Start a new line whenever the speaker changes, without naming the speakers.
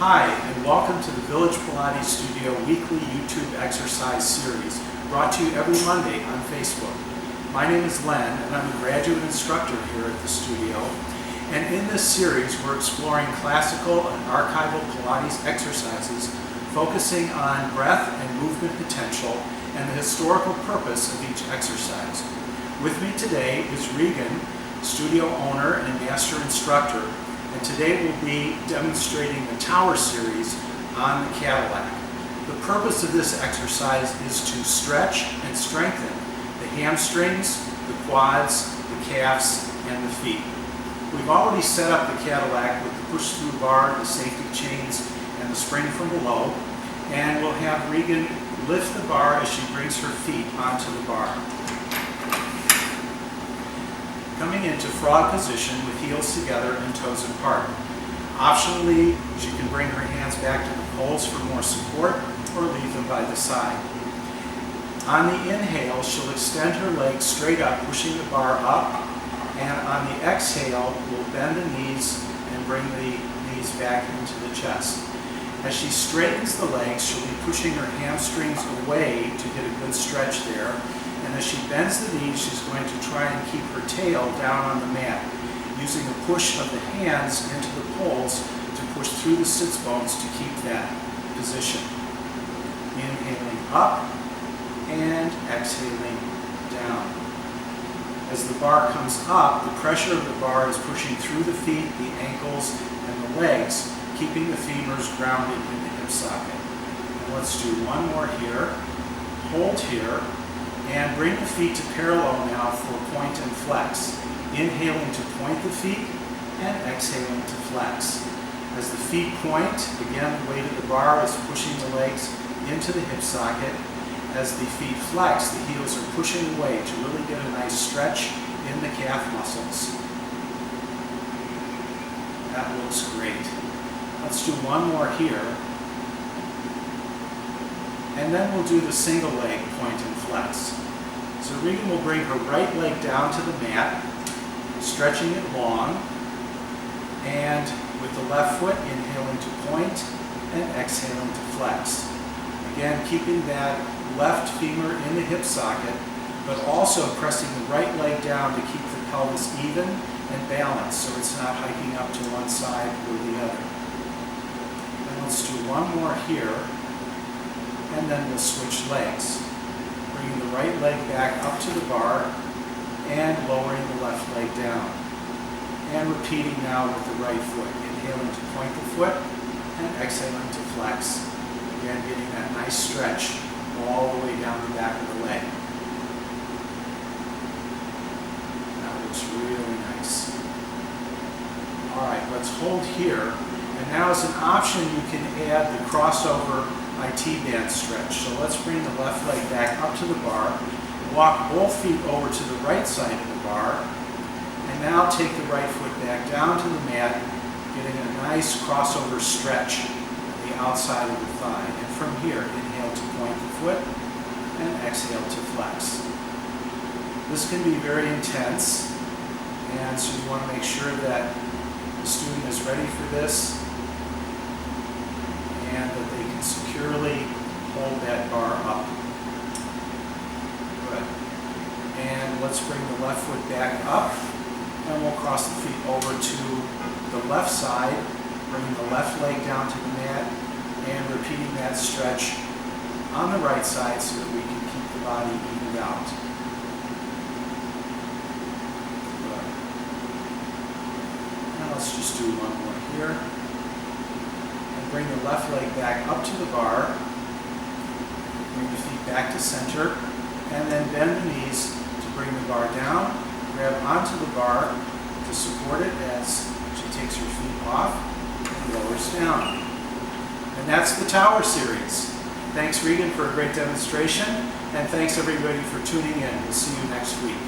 Hi, and welcome to the Village Pilates Studio weekly YouTube exercise series, brought to you every Monday on Facebook. My name is Len, and I'm a graduate instructor here at the studio. And in this series, we're exploring classical and archival Pilates exercises, focusing on breath and movement potential and the historical purpose of each exercise. With me today is Regan, studio owner and master instructor, and today we'll be demonstrating the Tower series on the Cadillac. The purpose of this exercise is to stretch and strengthen the hamstrings, the quads, the calves, and the feet. We've already set up the Cadillac with the push-through bar, the safety chains, and the spring from below, and we'll have Regan lift the bar as she brings her feet onto the bar. Coming into frog position with heels together and toes apart. Optionally, she can bring her hands back to the poles for more support or leave them by the side. On the inhale, she'll extend her legs straight up, pushing the bar up, and on the exhale, we'll bend the knees and bring the knees back into the chest. As she straightens the legs, she'll be pushing her hamstrings away to get a good stretch there. And as she bends the knees, she's going to try and keep her tail down on the mat, using a push of the hands into the poles to push through the sits bones to keep that position. Inhaling up and exhaling down. As the bar comes up, the pressure of the bar is pushing through the feet, the ankles, and the legs, keeping the femurs grounded in the hip socket. And let's do one more here. Hold here. And bring the feet to parallel now for point and flex. Inhaling to point the feet and exhaling to flex. As the feet point, again the weight of the bar is pushing the legs into the hip socket. As the feet flex, the heels are pushing away to really get a nice stretch in the calf muscles. That looks great. Let's do one more here. And then we'll do the single leg point and flex. So Regan will bring her right leg down to the mat, stretching it long, and with the left foot inhaling to point and exhaling to flex. Again, keeping that left femur in the hip socket, but also pressing the right leg down to keep the pelvis even and balanced so it's not hiking up to one side or the other. And let's do one more here. And then we'll switch legs, bringing the right leg back up to the bar and lowering the left leg down. And repeating now with the right foot, inhaling to point the foot and exhaling to flex. Again, getting that nice stretch all the way down the back of the leg. That looks really nice. All right, let's hold here. And now as an option, you can add the crossover IT band stretch. So let's bring the left leg back up to the bar, walk both feet over to the right side of the bar, and now take the right foot back down to the mat, getting a nice crossover stretch on the outside of the thigh. And from here, inhale to point the foot and exhale to flex. This can be very intense, and so you want to make sure that the student is ready for this and that they can securely hold that bar up. Good. And let's bring the left foot back up, and we'll cross the feet over to the left side, bringing the left leg down to the mat, and repeating that stretch on the right side so that we can keep the body evened out. Good. Now let's just do one more here. Bring the left leg back up to the bar, bring the feet back to center, and then bend the knees to bring the bar down, grab onto the bar to support it as she takes her feet off and lowers down. And that's the Tower series. Thanks Regan for a great demonstration, and thanks everybody for tuning in. We'll see you next week.